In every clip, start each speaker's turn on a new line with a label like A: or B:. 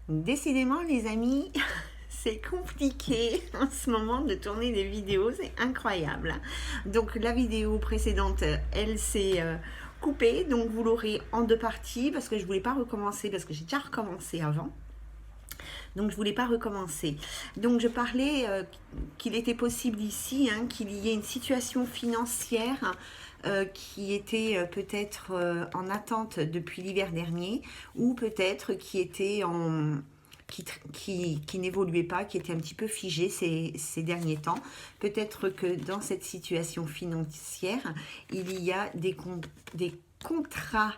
A: Décidément, les amis, c'est compliqué en ce moment de tourner des vidéos, c'est incroyable. Donc la vidéo précédente, elle s'est coupée, donc vous l'aurez en deux parties parce que je voulais pas recommencer, parce que j'ai déjà recommencé avant. Donc je voulais pas recommencer. Donc je parlais qu'il était possible ici qu'il y ait une situation financière qui était peut-être en attente depuis l'hiver dernier, ou peut-être qui était qui n'évoluait pas, qui était un petit peu figé ces derniers temps. Peut-être que dans cette situation financière, il y a des contrats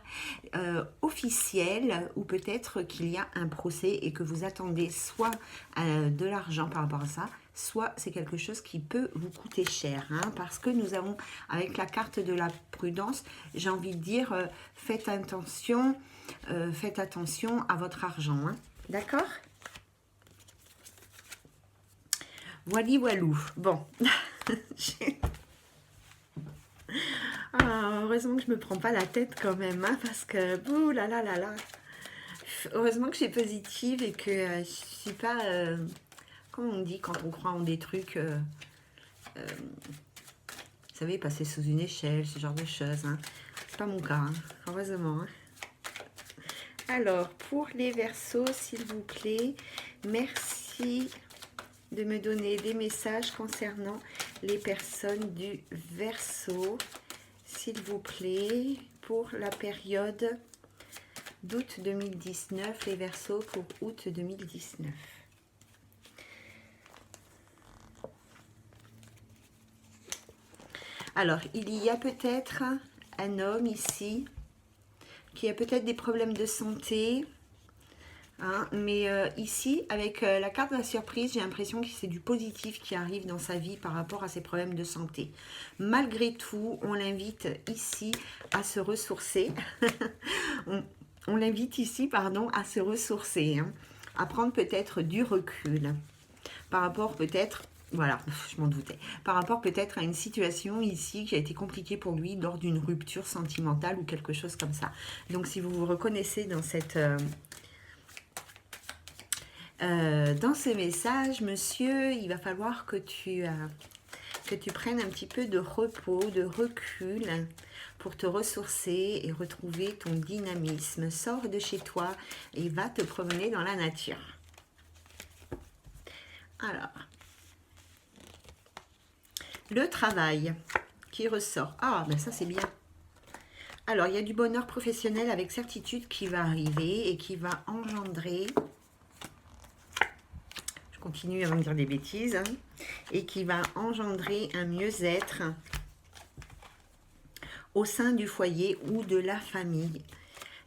A: officiels, ou peut-être qu'il y a un procès et que vous attendez soit de l'argent par rapport à ça, soit c'est quelque chose qui peut vous coûter cher, parce que nous avons, avec la carte de la prudence, j'ai envie de dire, faites attention à votre argent, d'accord? Voili voilou. Bon. Heureusement que je me prends pas la tête quand même, parce que ouh là là là là. Heureusement que je suis positive et que je suis pas, comment on dit quand on croit en des trucs, vous savez, passer sous une échelle, ce genre de choses. C'est pas mon cas, heureusement. Alors, pour les Verseaux, s'il vous plaît, merci de me donner des messages concernant les personnes du Verseau, s'il vous plaît, pour la période d'août 2019, les Verseaux pour août 2019. Alors, il y a peut-être un homme ici qui a peut-être des problèmes de santé, mais ici, avec la carte de la surprise, j'ai l'impression que c'est du positif qui arrive dans sa vie par rapport à ses problèmes de santé. Malgré tout, on l'invite ici à se ressourcer. on l'invite ici, pardon, à se ressourcer, à prendre peut-être du recul par rapport peut-être, voilà, je m'en doutais, par rapport peut-être à une situation ici qui a été compliquée pour lui lors d'une rupture sentimentale ou quelque chose comme ça. Donc si vous vous reconnaissez dans cette... dans ce message, monsieur, il va falloir que tu prennes un petit peu de repos, de recul pour te ressourcer et retrouver ton dynamisme. Sors de chez toi et va te promener dans la nature. Alors, le travail qui ressort. Ah, ben ça c'est bien. Alors, il y a du bonheur professionnel avec certitude qui va arriver et qui va engendrer... continue avant de dire des bêtises, et qui va engendrer un mieux-être au sein du foyer ou de la famille.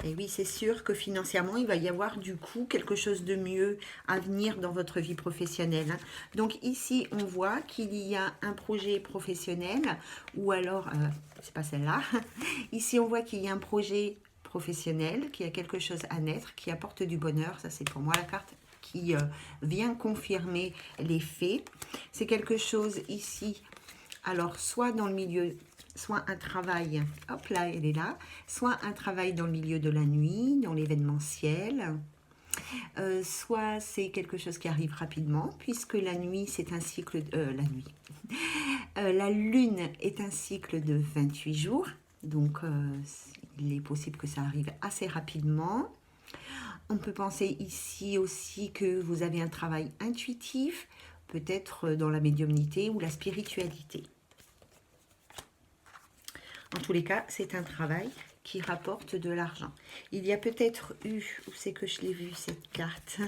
A: Et oui, c'est sûr que financièrement, il va y avoir du coup quelque chose de mieux à venir dans votre vie professionnelle. Donc ici, on voit qu'il y a un projet professionnel, ou alors, c'est pas celle-là, ici on voit qu'il y a un projet professionnel, qu'il y a quelque chose à naître, qui apporte du bonheur. Ça, c'est pour moi la carte qui vient confirmer les faits. C'est quelque chose ici, alors soit dans le milieu, soit un travail, hop là, elle est là, soit un travail dans le milieu de la nuit, dans l'événementiel, soit c'est quelque chose qui arrive rapidement, puisque la nuit, c'est un cycle, la lune est un cycle de 28 jours, donc il est possible que ça arrive assez rapidement. On peut penser ici aussi que vous avez un travail intuitif, peut-être dans la médiumnité ou la spiritualité. En tous les cas, c'est un travail qui rapporte de l'argent. Il y a peut-être eu, où c'est que je l'ai vu cette carte?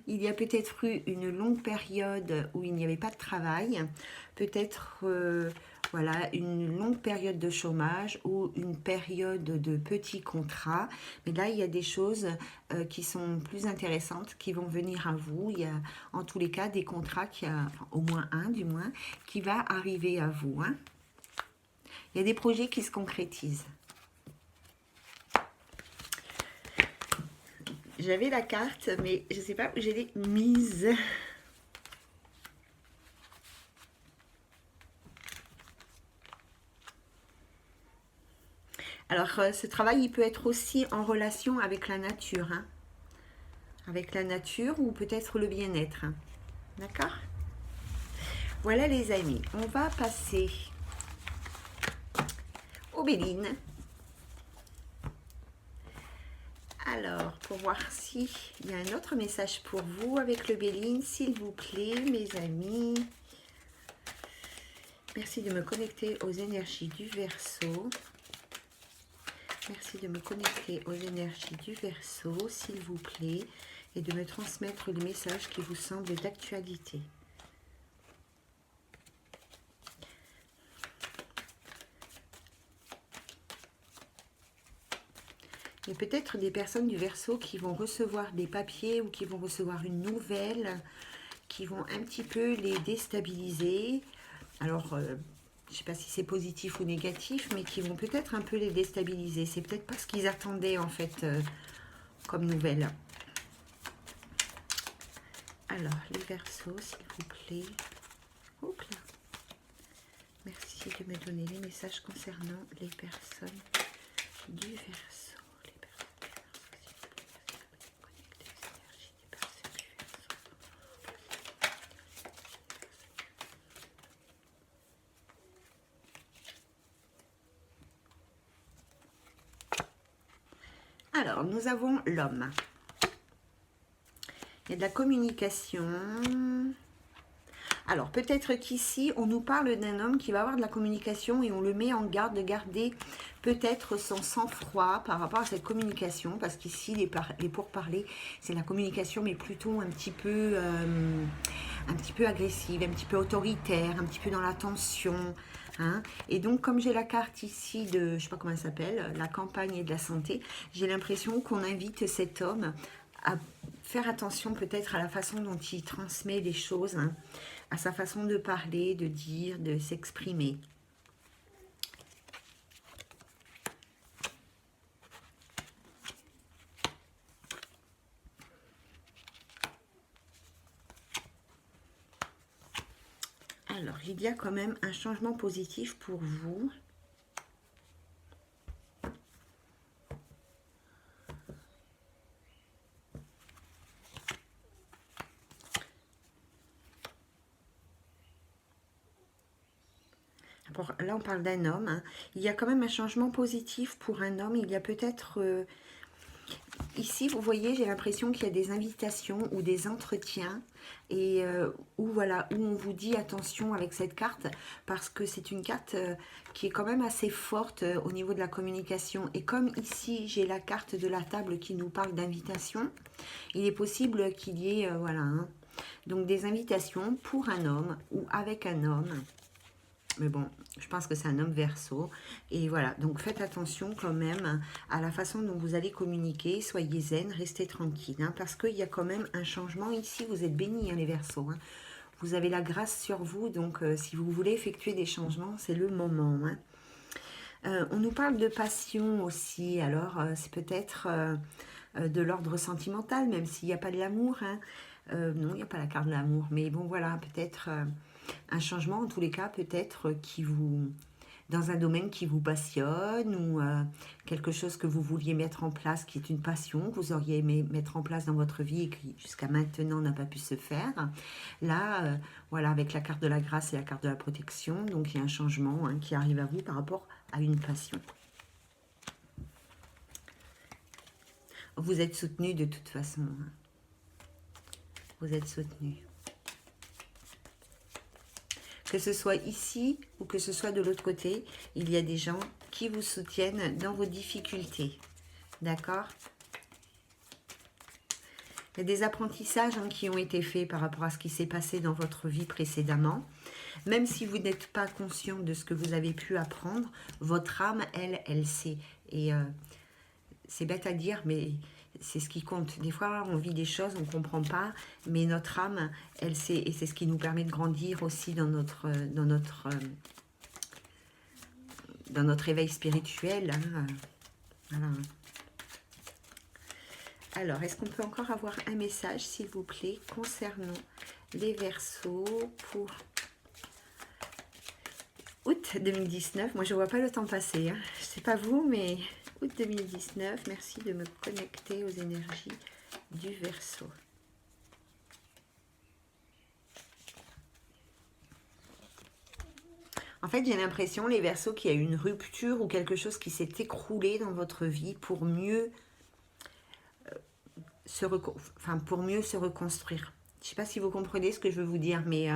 A: Il y a peut-être eu une longue période où il n'y avait pas de travail, peut-être voilà, une longue période de chômage ou une période de petits contrats. Mais là, il y a des choses qui sont plus intéressantes qui vont venir à vous. Il y a en tous les cas des contrats, enfin, au moins un du moins, qui va arriver à vous. Il y a des projets qui se concrétisent. J'avais la carte, mais je ne sais pas où je l'ai mise. Alors, ce travail, il peut être aussi en relation avec la nature. avec la nature ou peut-être le bien-être. D'accord? Voilà les amis, on va passer aux Bélines. Alors, pour voir s'il y a un autre message pour vous avec le Béline, s'il vous plaît, mes amis. Merci de me connecter aux énergies du Verseau. Merci de me connecter aux énergies du Verseau, s'il vous plaît, et de me transmettre le message qui vous semble d'actualité. Il y a peut-être des personnes du Verseau qui vont recevoir des papiers ou qui vont recevoir une nouvelle, qui vont un petit peu les déstabiliser. Alors, je ne sais pas si c'est positif ou négatif, mais qui vont peut-être un peu les déstabiliser. C'est peut-être pas ce qu'ils attendaient en fait comme nouvelle. Alors, les Verseaux, s'il vous plaît. Hop là. Merci de me donner les messages concernant les personnes du Verseau. Alors, nous avons l'homme. Il y a de la communication. Alors, peut-être qu'ici, on nous parle d'un homme qui va avoir de la communication et on le met en garde de garder peut-être son sang-froid par rapport à cette communication. Parce qu'ici, les pourparlers, c'est la communication, mais plutôt un petit peu agressive, un petit peu autoritaire, un petit peu dans la tension. Hein. Et donc, comme j'ai la carte ici de, je ne sais pas comment elle s'appelle, la campagne et de la santé, j'ai l'impression qu'on invite cet homme à faire attention peut-être à la façon dont il transmet les choses, hein, à sa façon de parler, de dire, de s'exprimer. Alors, il y a quand même un changement positif pour vous. Bon, là, on parle d'un homme. Hein. Il y a quand même un changement positif pour un homme. Il y a peut-être... ici, vous voyez, j'ai l'impression qu'il y a des invitations ou des entretiens et où on vous dit attention avec cette carte parce que c'est une carte qui est quand même assez forte au niveau de la communication. Et comme ici, j'ai la carte de la table qui nous parle d'invitation, il est possible qu'il y ait, hein, donc des invitations pour un homme ou avec un homme. Mais bon, je pense que c'est un homme Verseau. Et voilà, donc faites attention quand même à la façon dont vous allez communiquer. Soyez zen, restez tranquille. Hein, parce qu'il y a quand même un changement ici. Vous êtes bénis, hein, les Verseaux. Hein. Vous avez la grâce sur vous. Donc, si vous voulez effectuer des changements, c'est le moment. Hein. On nous parle de passion aussi. Alors, c'est peut-être de l'ordre sentimental, même s'il n'y a pas de l'amour. Hein. Non, il n'y a pas la carte de l'amour. Mais bon, voilà, peut-être... un changement, en tous les cas, peut-être qui vous, dans un domaine qui vous passionne ou quelque chose que vous vouliez mettre en place, qui est une passion, que vous auriez aimé mettre en place dans votre vie et qui jusqu'à maintenant n'a pas pu se faire. Là, voilà, avec la carte de la grâce et la carte de la protection, donc il y a un changement hein, qui arrive à vous par rapport à une passion. Vous êtes soutenu de toute façon. Hein. Vous êtes soutenu. Que ce soit ici ou que ce soit de l'autre côté, il y a des gens qui vous soutiennent dans vos difficultés. D'accord? Il y a des apprentissages hein, qui ont été faits par rapport à ce qui s'est passé dans votre vie précédemment. Même si vous n'êtes pas conscient de ce que vous avez pu apprendre, votre âme, elle sait. Et c'est bête à dire, mais... c'est ce qui compte. Des fois, on vit des choses, on ne comprend pas, mais notre âme, elle sait, et c'est ce qui nous permet de grandir aussi dans notre éveil spirituel. Hein. Voilà. Alors, est-ce qu'on peut encore avoir un message, s'il vous plaît, concernant les Verseaux pour août 2019 ? Moi, je ne vois pas le temps passer. Hein. Je ne sais pas vous, mais Août 2019, merci de me connecter aux énergies du Verseau. En fait, j'ai l'impression, les Verseaux, qu'il y a eu une rupture ou quelque chose qui s'est écroulé dans votre vie pour mieux pour mieux se reconstruire. Je ne sais pas si vous comprenez ce que je veux vous dire, mais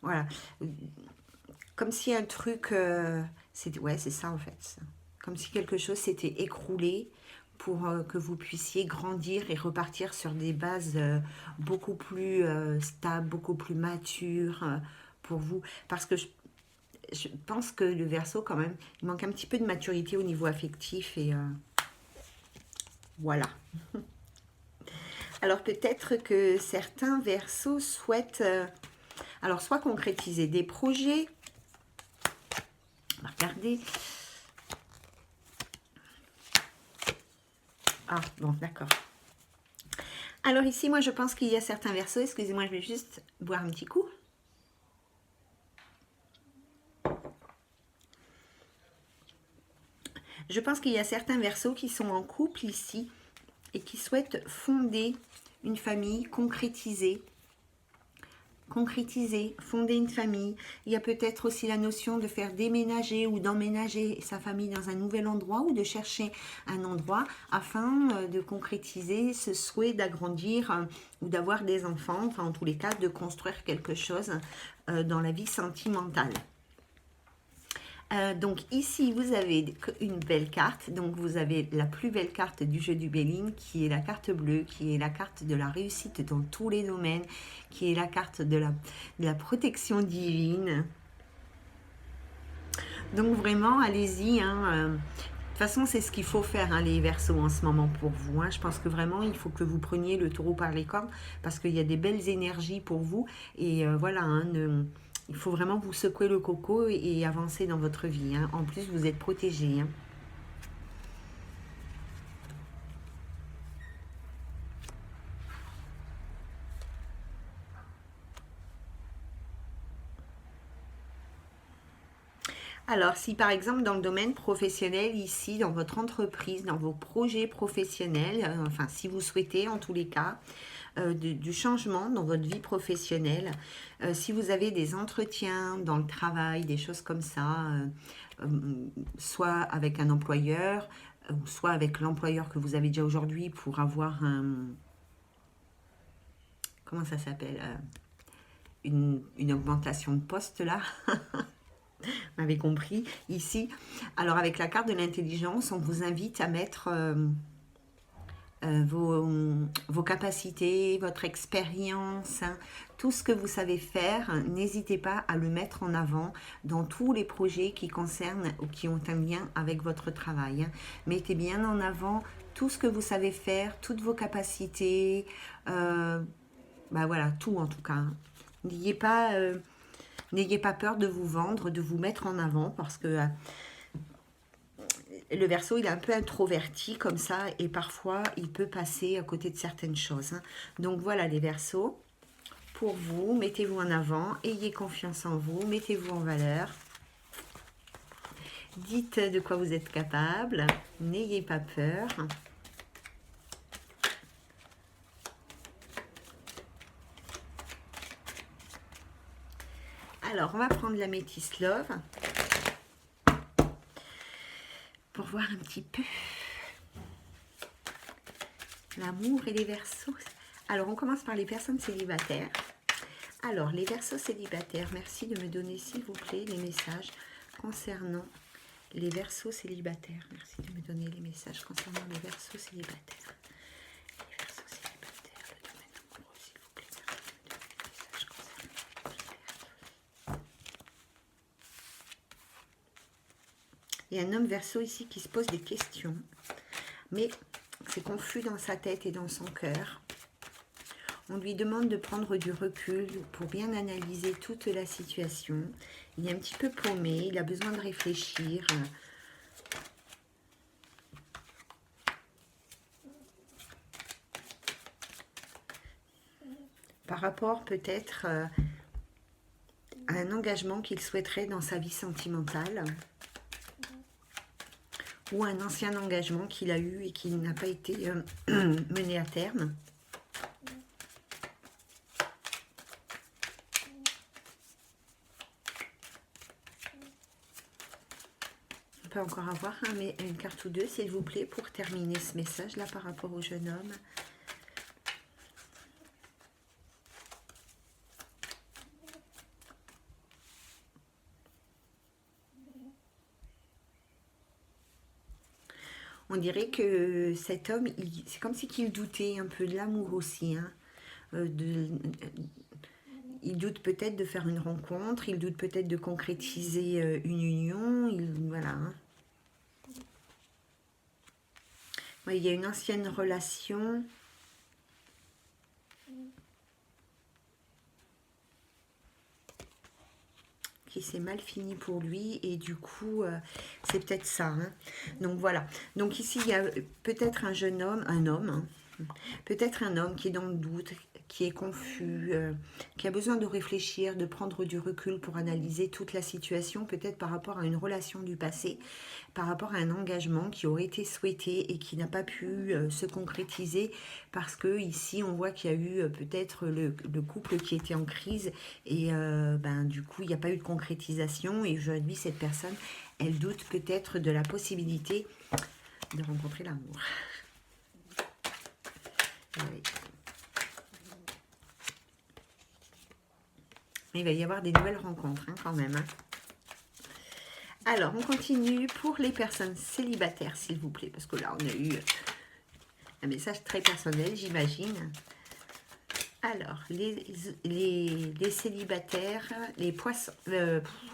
A: voilà. Comme si un truc... ouais, c'est ça en fait. Comme si quelque chose s'était écroulé pour que vous puissiez grandir et repartir sur des bases beaucoup plus stables, beaucoup plus matures pour vous. Parce que je pense que le Verseau, quand même, il manque un petit peu de maturité au niveau affectif et voilà. Alors peut-être que certains Verseaux souhaitent alors soit concrétiser des projets. On va regarder. Ah bon, d'accord. Alors ici, moi je pense qu'il y a certains Verseaux. Excusez-moi, je vais juste boire un petit coup. Je pense qu'il y a certains Verseaux qui sont en couple ici et qui souhaitent fonder une famille, concrétiser, fonder une famille. Il y a peut-être aussi la notion de faire déménager ou d'emménager sa famille dans un nouvel endroit ou de chercher un endroit afin de concrétiser ce souhait d'agrandir ou d'avoir des enfants, enfin en tous les cas de construire quelque chose dans la vie sentimentale. Donc ici vous avez une belle carte, donc vous avez la plus belle carte du jeu du Béline qui est la carte bleue, qui est la carte de la réussite dans tous les domaines, qui est la carte de la protection divine. Donc vraiment allez-y, de toute façon c'est ce qu'il faut faire les Verseaux en ce moment pour vous, je pense que vraiment il faut que vous preniez le taureau par les cornes parce qu'il y a des belles énergies pour vous et voilà, il faut vraiment vous secouer le coco et avancer dans votre vie. En plus, vous êtes protégé. Alors, si par exemple dans le domaine professionnel, ici, dans votre entreprise, dans vos projets professionnels, enfin si vous souhaitez en tous les cas, du changement dans votre vie professionnelle, si vous avez des entretiens dans le travail, des choses comme ça, soit avec un employeur, ou soit avec l'employeur que vous avez déjà aujourd'hui pour avoir un... Comment ça s'appelle une augmentation de poste là. Vous m'avez compris ici. Alors avec la carte de l'intelligence, on vous invite à mettre vos capacités, votre expérience, tout ce que vous savez faire. N'hésitez pas à le mettre en avant dans tous les projets qui concernent ou qui ont un lien avec votre travail. Mettez bien en avant tout ce que vous savez faire, toutes vos capacités, voilà, tout en tout cas. N'ayez pas peur de vous vendre, de vous mettre en avant parce que le Verseau, il est un peu introverti comme ça et parfois, il peut passer à côté de certaines choses. Donc voilà les Verseaux, pour vous, mettez-vous en avant, ayez confiance en vous, mettez-vous en valeur. Dites de quoi vous êtes capable, n'ayez pas peur. Alors, on va prendre la Métis Love pour voir un petit peu l'amour et les Verseaux. Alors, on commence par les personnes célibataires. Alors, les Verseaux célibataires, merci de me donner, s'il vous plaît, les messages concernant les Verseaux célibataires. Merci de me donner les messages concernant les Verseaux célibataires. Les Verseaux célibataires, le domaine amoureux, s'il vous plaît. Merci de me donner les messages concernant les Verseaux. Il y a un homme Verseau ici qui se pose des questions, mais c'est confus dans sa tête et dans son cœur. On lui demande de prendre du recul pour bien analyser toute la situation. Il est un petit peu paumé, il a besoin de réfléchir. Par rapport peut-être à un engagement qu'il souhaiterait dans sa vie sentimentale. ou un ancien engagement qu'il a eu et qui n'a pas été mené à terme. On peut encore avoir une carte ou deux, s'il vous plaît, pour terminer ce message-là par rapport au jeune homme. On dirait que cet homme, c'est comme si qu'il doutait un peu de l'amour aussi. Hein. Il doute peut-être de faire une rencontre, il doute peut-être de concrétiser une union. Voilà. Hein. Ouais, il y a une ancienne relation. Qui s'est mal fini pour lui et du coup c'est peut-être ça. Hein. Donc voilà. Donc ici il y a peut-être un jeune homme, hein. Peut-être un homme qui est dans le doute, qui est confus, qui a besoin de réfléchir, de prendre du recul pour analyser toute la situation, peut-être par rapport à une relation du passé, par rapport à un engagement qui aurait été souhaité et qui n'a pas pu se concrétiser parce que ici on voit qu'il y a eu peut-être le couple qui était en crise et du coup il n'y a pas eu de concrétisation et aujourd'hui cette personne elle doute peut-être de la possibilité de rencontrer l'amour. Oui. Mais il va y avoir des nouvelles rencontres hein, quand même. Hein. Alors, on continue pour les personnes célibataires, s'il vous plaît, parce que là, on a eu un message très personnel, j'imagine. Alors, les célibataires, les poissons,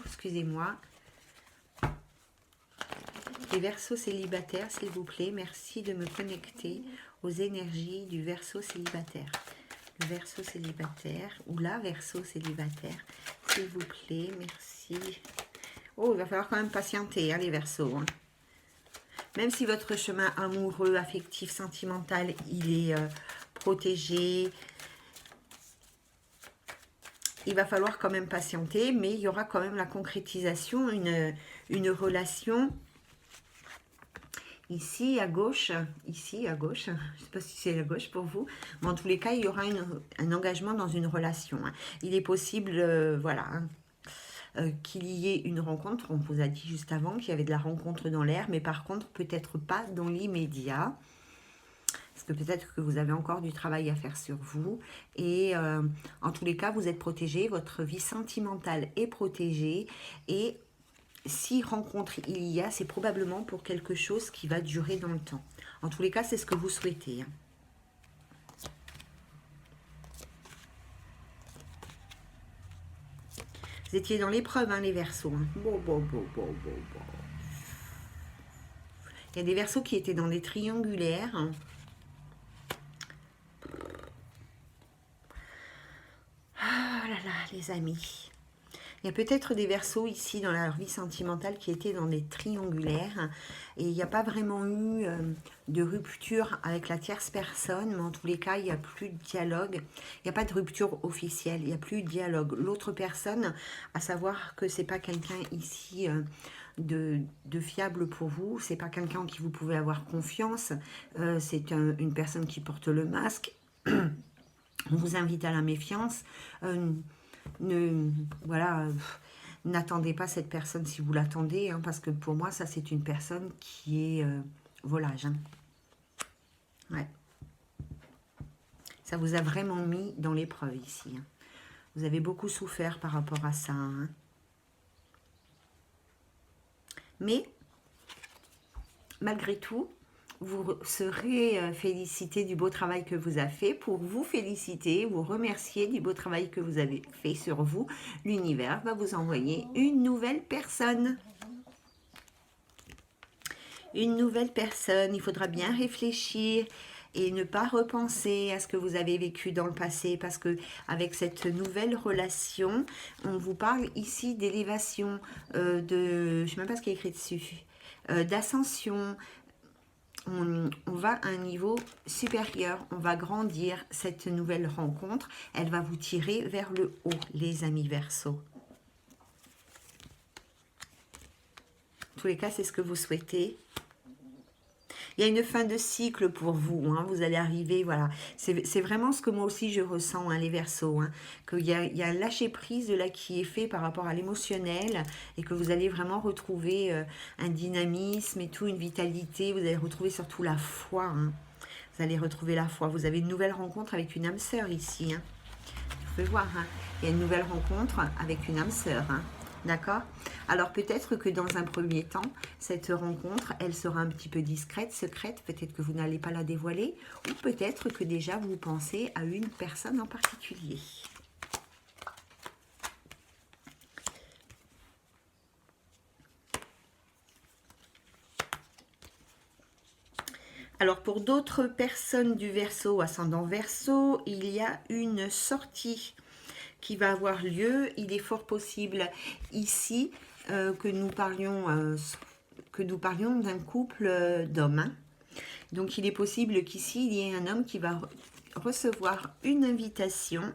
A: excusez-moi, les Verseaux célibataires, s'il vous plaît, merci de me connecter aux énergies du Verseau célibataire. Le Verseau célibataire, ou la Verseau célibataire, s'il vous plaît, merci. Oh, il va falloir quand même patienter, hein, les Verseaux. Hein. Même si votre chemin amoureux, affectif, sentimental, il est protégé, il va falloir quand même patienter, mais il y aura quand même la concrétisation, une relation. Ici à gauche, je ne sais pas si c'est à gauche pour vous, mais en tous les cas, il y aura un engagement dans une relation. Hein. Il est possible, voilà, hein, qu'il y ait une rencontre. On vous a dit juste avant qu'il y avait de la rencontre dans l'air, mais par contre, peut-être pas dans l'immédiat. Parce que peut-être que vous avez encore du travail à faire sur vous. Et en tous les cas, vous êtes protégé, votre vie sentimentale est protégée et si rencontre il y a, c'est probablement pour quelque chose qui va durer dans le temps. En tous les cas, c'est ce que vous souhaitez. Hein. Vous étiez dans l'épreuve, hein, les Verseaux. Hein. Il y a des Verseaux qui étaient dans des triangulaires. Hein. Ah là là, les amis. Il y a peut-être des Verseaux ici dans leur vie sentimentale qui étaient dans des triangulaires et il n'y a pas vraiment eu de rupture avec la tierce personne, mais en tous les cas, il n'y a plus de dialogue. Il n'y a pas de rupture officielle, il n'y a plus de dialogue. L'autre personne, à savoir que c'est pas quelqu'un ici de fiable pour vous, c'est pas quelqu'un en qui vous pouvez avoir confiance, c'est une personne qui porte le masque. On vous invite à la méfiance. Voilà, n'attendez pas cette personne si vous l'attendez, hein, parce que pour moi, ça, c'est une personne qui est volage. Hein. Ouais. Ça vous a vraiment mis dans l'épreuve ici. Hein. Vous avez beaucoup souffert par rapport à ça. Hein. Mais, malgré tout, vous serez félicité du beau travail que vous avez fait. Pour vous féliciter, vous remercier du beau travail que vous avez fait sur vous, l'univers va vous envoyer une nouvelle personne. Une nouvelle personne, il faudra bien réfléchir et ne pas repenser à ce que vous avez vécu dans le passé, parce que avec cette nouvelle relation, on vous parle ici d'élévation, je ne sais même pas ce qui est écrit dessus, d'ascension. On va à un niveau supérieur, on va grandir. Cette nouvelle rencontre, elle va vous tirer vers le haut, les amis Verseaux. En tous les cas, c'est ce que vous souhaitez. Il y a une fin de cycle pour vous, hein, vous allez arriver, voilà. C'est vraiment ce que moi aussi je ressens, hein, les Verseaux, hein, il y a un lâcher-prise de là qui est fait par rapport à l'émotionnel et que vous allez vraiment retrouver un dynamisme et tout, une vitalité, vous allez retrouver surtout la foi, hein. Vous allez retrouver la foi. Vous avez une nouvelle rencontre avec une âme sœur ici, hein. Vous pouvez voir, hein. Il y a une nouvelle rencontre avec une âme sœur, hein. D'accord? Alors peut-être que dans un premier temps, cette rencontre, elle sera un petit peu discrète, secrète, peut-être que vous n'allez pas la dévoiler, ou peut-être que déjà vous pensez à une personne en particulier. Alors pour d'autres personnes du Verseau, ascendant Verseau, il y a une sortie qui va avoir lieu. Il est fort possible ici que nous parlions d'un couple d'hommes, hein. Donc il est possible qu'ici il y ait un homme qui va recevoir une invitation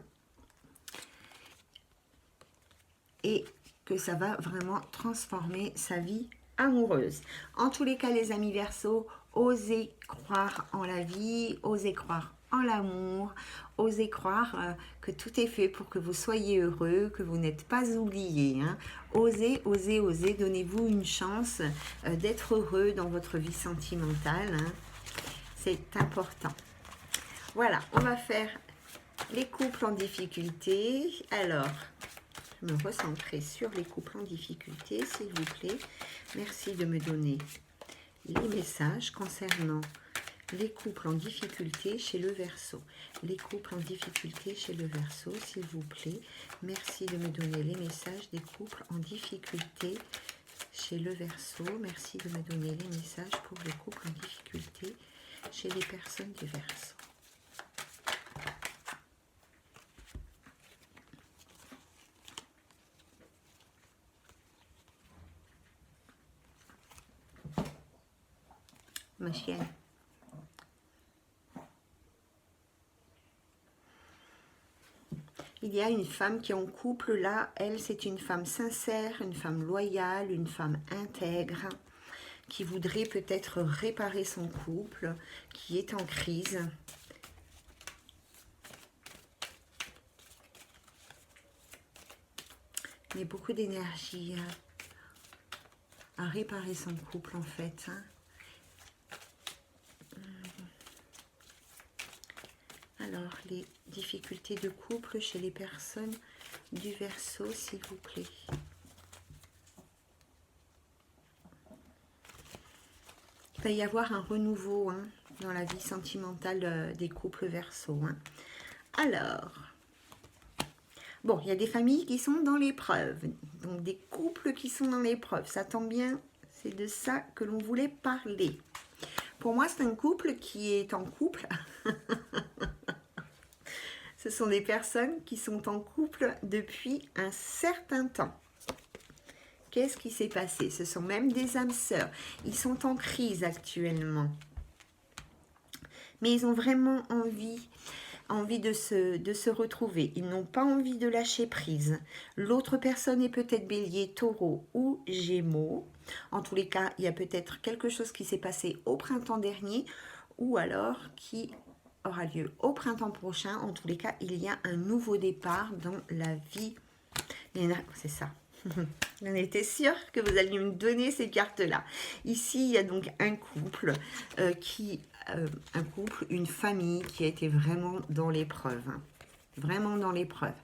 A: et que ça va vraiment transformer sa vie amoureuse. En tous les cas, les amis Verseaux, osez croire en la vie, osez croire en l'amour, osez croire que tout est fait pour que vous soyez heureux, que vous n'êtes pas oubliés, hein. Osez, osez, osez, donnez-vous une chance d'être heureux dans votre vie sentimentale, hein. C'est important. Voilà, on va faire les couples en difficulté. Alors, je me recentrer sur les couples en difficulté, s'il vous plaît. Merci de me donner les messages concernant les couples en difficulté chez le Verseau. Les couples en difficulté chez le Verseau, s'il vous plaît. Merci de me donner les messages des couples en difficulté chez le Verseau. Merci de me donner les messages pour les couples en difficulté chez les personnes du Verseau. Ma chienne. Il y a une femme qui est en couple, là, elle, c'est une femme sincère, une femme loyale, une femme intègre, qui voudrait peut-être réparer son couple, qui est en crise. Mais beaucoup d'énergie à réparer son couple, en fait, hein. Alors, les difficultés de couple chez les personnes du Verseau, s'il vous plaît. Il va y avoir un renouveau, hein, dans la vie sentimentale des couples Verseau, hein. Alors, bon, il y a des familles qui sont dans l'épreuve, donc des couples qui sont dans l'épreuve. Ça tombe bien, c'est de ça que l'on voulait parler. Pour moi, c'est un couple qui est en couple. Ce sont des personnes qui sont en couple depuis un certain temps. Qu'est-ce qui s'est passé? Ce sont même des âmes sœurs. Ils sont en crise actuellement. Mais ils ont vraiment envie de se retrouver. Ils n'ont pas envie de lâcher prise. L'autre personne est peut-être Bélier, Taureau ou Gémeaux. En tous les cas, il y a peut-être quelque chose qui s'est passé au printemps dernier ou alors qui aura lieu au printemps prochain. En tous les cas, il y a un nouveau départ dans la vie. C'est ça. On était sûr que vous alliez me donner ces cartes-là. Ici, il y a donc un couple une famille qui a été vraiment dans l'épreuve. Hein. Vraiment dans l'épreuve.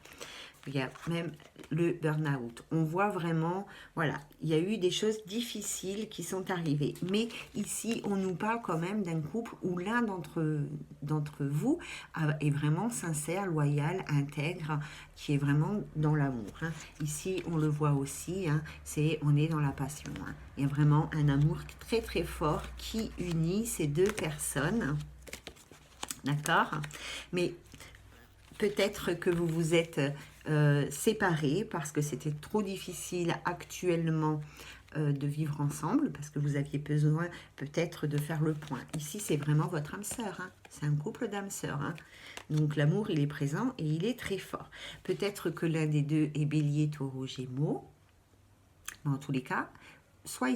A: Il y a même le burn-out. On voit vraiment, voilà, il y a eu des choses difficiles qui sont arrivées. Mais ici, on nous parle quand même d'un couple où l'un d'entre vous est vraiment sincère, loyal, intègre, qui est vraiment dans l'amour. Hein. Ici, on le voit aussi, hein, on est dans la passion. Hein. Il y a vraiment un amour très très fort qui unit ces deux personnes. D'accord? Mais peut-être que vous vous êtes séparés parce que c'était trop difficile actuellement de vivre ensemble, parce que vous aviez besoin peut-être de faire le point. Ici, c'est vraiment votre âme sœur, hein. C'est un couple d'âmes sœurs. Hein. Donc l'amour, il est présent et il est très fort. Peut-être que l'un des deux est Bélier, Taureau, Gémeaux. Mais en tous les cas, soit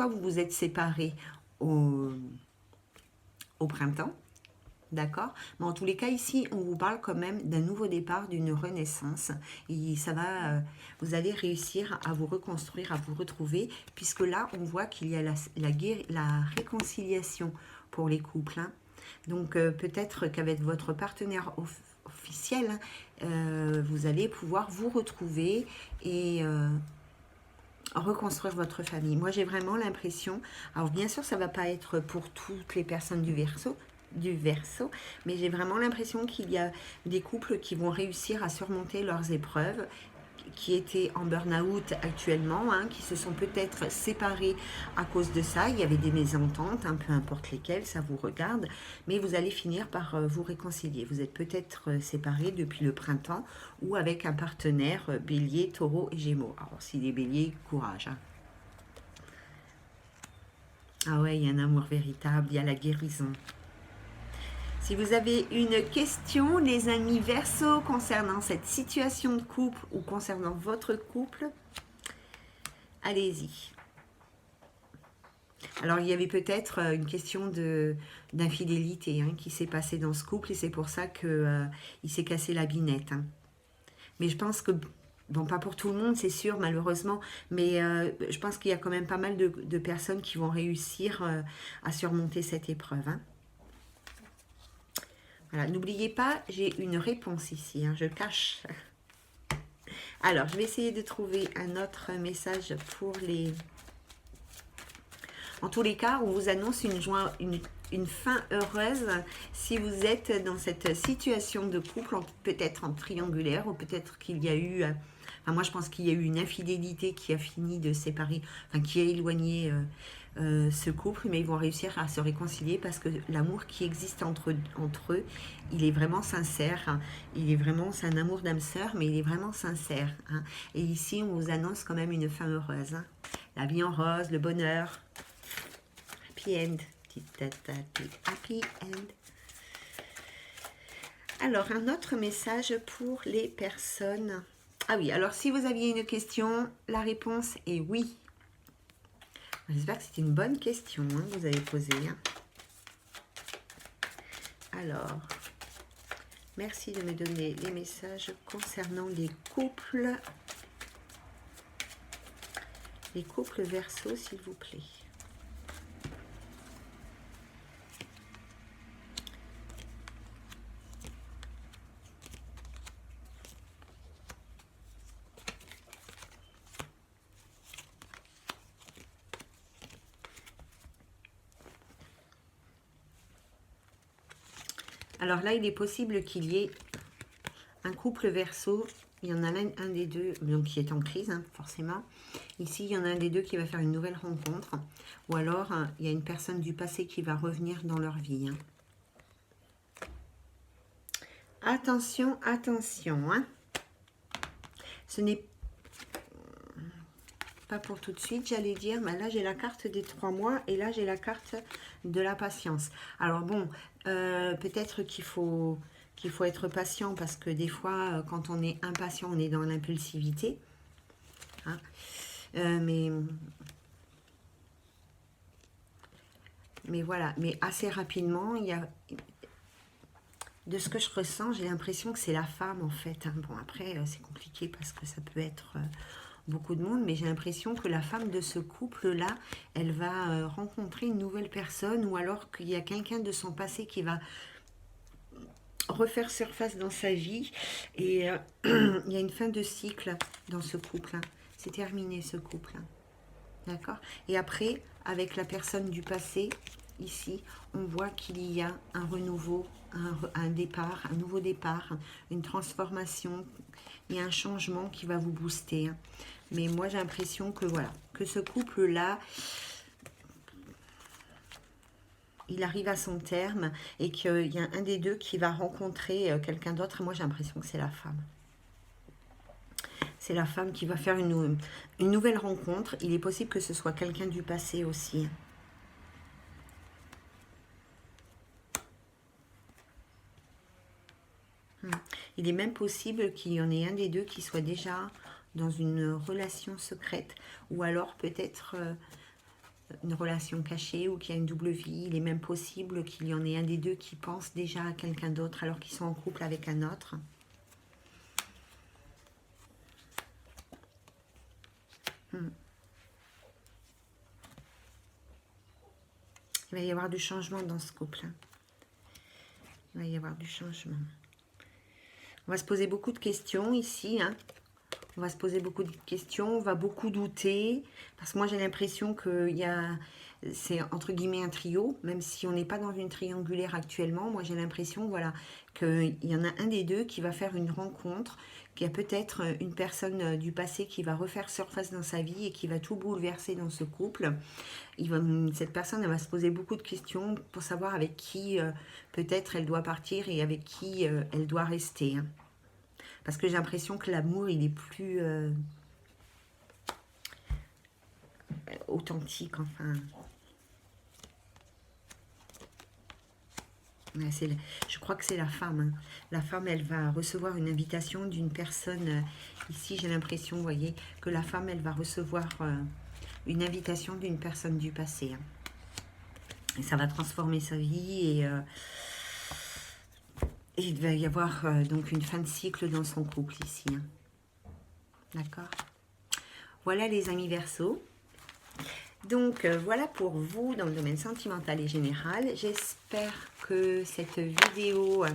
A: vous vous êtes séparés au printemps. D'accord? Mais en tous les cas, ici, on vous parle quand même d'un nouveau départ, d'une renaissance. Et ça va, vous allez réussir à vous reconstruire, à vous retrouver, puisque là, on voit qu'il y a la réconciliation pour les couples. Hein. Donc, peut-être qu'avec votre partenaire officiel, hein, vous allez pouvoir vous retrouver et reconstruire votre famille. Moi, j'ai vraiment l'impression, alors bien sûr, ça ne va pas être pour toutes les personnes du Verseau, mais j'ai vraiment l'impression qu'il y a des couples qui vont réussir à surmonter leurs épreuves, qui étaient en burn-out actuellement, hein, qui se sont peut-être séparés à cause de ça. Il y avait des mésententes, hein, peu importe lesquelles, ça vous regarde, mais vous allez finir par vous réconcilier. Vous êtes peut-être séparés depuis le printemps ou avec un partenaire bélier, taureau et gémeaux. Alors, s'il est bélier, courage. Hein. Ah ouais, il y a un amour véritable, il y a la guérison. Si vous avez une question, les amis Verseau, concernant cette situation de couple ou concernant votre couple, allez-y. Alors, il y avait peut-être une question d'infidélité hein, qui s'est passée dans ce couple et c'est pour ça qu'il s'est cassé la binette. Hein. Mais je pense que, bon, pas pour tout le monde, c'est sûr, malheureusement, mais je pense qu'il y a quand même pas mal de personnes qui vont réussir à surmonter cette épreuve. Hein. Voilà, n'oubliez pas, j'ai une réponse ici, hein, je cache. Alors, je vais essayer de trouver un autre message pour les... En tous les cas, on vous annonce une fin heureuse si vous êtes dans cette situation de couple, peut-être en triangulaire, ou peut-être qu'il y a eu... Enfin, moi, je pense qu'il y a eu une infidélité qui a fini de séparer, enfin, qui a éloigné ce couple, mais ils vont réussir à se réconcilier parce que l'amour qui existe entre eux, il est vraiment sincère. Hein. C'est un amour d'âme sœur, mais il est vraiment sincère. Hein. Et ici, on vous annonce quand même une fin heureuse. Hein. La vie en rose, le bonheur. Happy end. Happy end. Alors, un autre message pour les personnes. Ah oui, alors si vous aviez une question, la réponse est oui. J'espère que c'est une bonne question hein, que vous avez posée. Hein. Alors, merci de me donner les messages concernant les couples. Les couples Verseau, s'il vous plaît. Alors là, il est possible qu'il y ait un couple Verseau. Il y en a un des deux donc, qui est en crise, hein, forcément. Ici, il y en a un des deux qui va faire une nouvelle rencontre. Ou alors, il y a une personne du passé qui va revenir dans leur vie. Hein. Attention, attention. Hein. Ce n'est pas pour tout de suite, j'allais dire. Mais là, j'ai la carte des 3 mois et là, j'ai la carte de la patience. Alors bon, peut-être qu'il faut être patient parce que des fois, quand on est impatient, on est dans l'impulsivité. Hein. Mais voilà, mais assez rapidement, il y a... De ce que je ressens, j'ai l'impression que c'est la femme en fait. Hein. Bon, après, c'est compliqué parce que ça peut être beaucoup de monde, mais j'ai l'impression que la femme de ce couple-là, elle va rencontrer une nouvelle personne ou alors qu'il y a quelqu'un de son passé qui va refaire surface dans sa vie et il y a une fin de cycle dans ce couple. Hein. C'est terminé ce couple. Hein. D'accord? Et après, avec la personne du passé, ici, on voit qu'il y a un renouveau, un départ, un nouveau départ, une transformation, il y a un changement qui va vous booster. Hein. Mais moi, j'ai l'impression que voilà, que ce couple-là, il arrive à son terme et qu'il y a un des deux qui va rencontrer quelqu'un d'autre. Moi, j'ai l'impression que c'est la femme. C'est la femme qui va faire une nouvelle rencontre. Il est possible que ce soit quelqu'un du passé aussi. Il est même possible qu'il y en ait un des deux qui soit déjà dans une relation secrète. Ou alors peut-être une relation cachée ou qu'il y a une double vie. Il est même possible qu'il y en ait un des deux qui pense déjà à quelqu'un d'autre alors qu'ils sont en couple avec un autre. Il va y avoir du changement dans ce couple. Il va y avoir du changement. On va se poser beaucoup de questions ici. On va se poser beaucoup de questions. On va beaucoup douter. Parce que moi, j'ai l'impression qu'il y a... C'est entre guillemets un trio. Même si on n'est pas dans une triangulaire actuellement. Moi, j'ai l'impression, voilà, qu'il y en a un des deux qui va faire une rencontre. Qu'il y a peut-être une personne du passé qui va refaire surface dans sa vie et qui va tout bouleverser dans ce couple. Cette personne, elle va se poser beaucoup de questions pour savoir avec qui peut-être elle doit partir et avec qui elle doit rester. Parce que j'ai l'impression que l'amour, il est plus authentique, enfin. Je crois que c'est la femme. La femme, elle va recevoir une invitation d'une personne. Ici, j'ai l'impression, vous voyez, que la femme, elle va recevoir une invitation d'une personne du passé. Et ça va transformer sa vie et il va y avoir donc une fin de cycle dans son couple ici. D'accord? Voilà les amis Verseaux. Donc voilà pour vous dans le domaine sentimental et général. J'espère que cette vidéo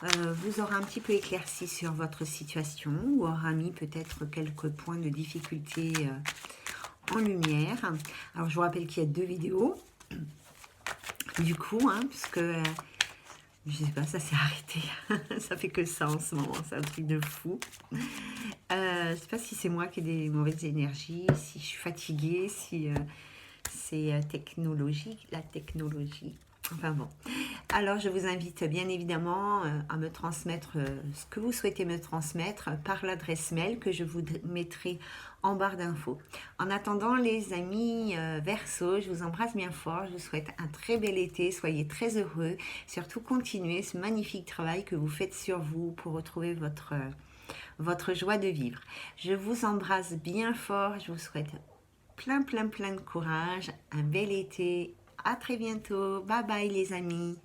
A: vous aura un petit peu éclairci sur votre situation ou aura mis peut-être quelques points de difficulté en lumière. Alors je vous rappelle qu'il y a 2 vidéos. Du coup, puisque je sais pas, ça s'est arrêté. Ça fait que ça en ce moment, c'est un truc de fou. Je sais pas si c'est moi qui ai des mauvaises énergies, si je suis fatiguée, si c'est technologique, la technologie. Enfin bon. Alors, je vous invite bien évidemment à me transmettre ce que vous souhaitez me transmettre par l'adresse mail que je vous mettrai en barre d'infos. En attendant, les amis Verseaux, je vous embrasse bien fort. Je vous souhaite un très bel été. Soyez très heureux. Surtout, continuez ce magnifique travail que vous faites sur vous pour retrouver votre joie de vivre. Je vous embrasse bien fort. Je vous souhaite plein de courage. Un bel été. À très bientôt. Bye bye les amis.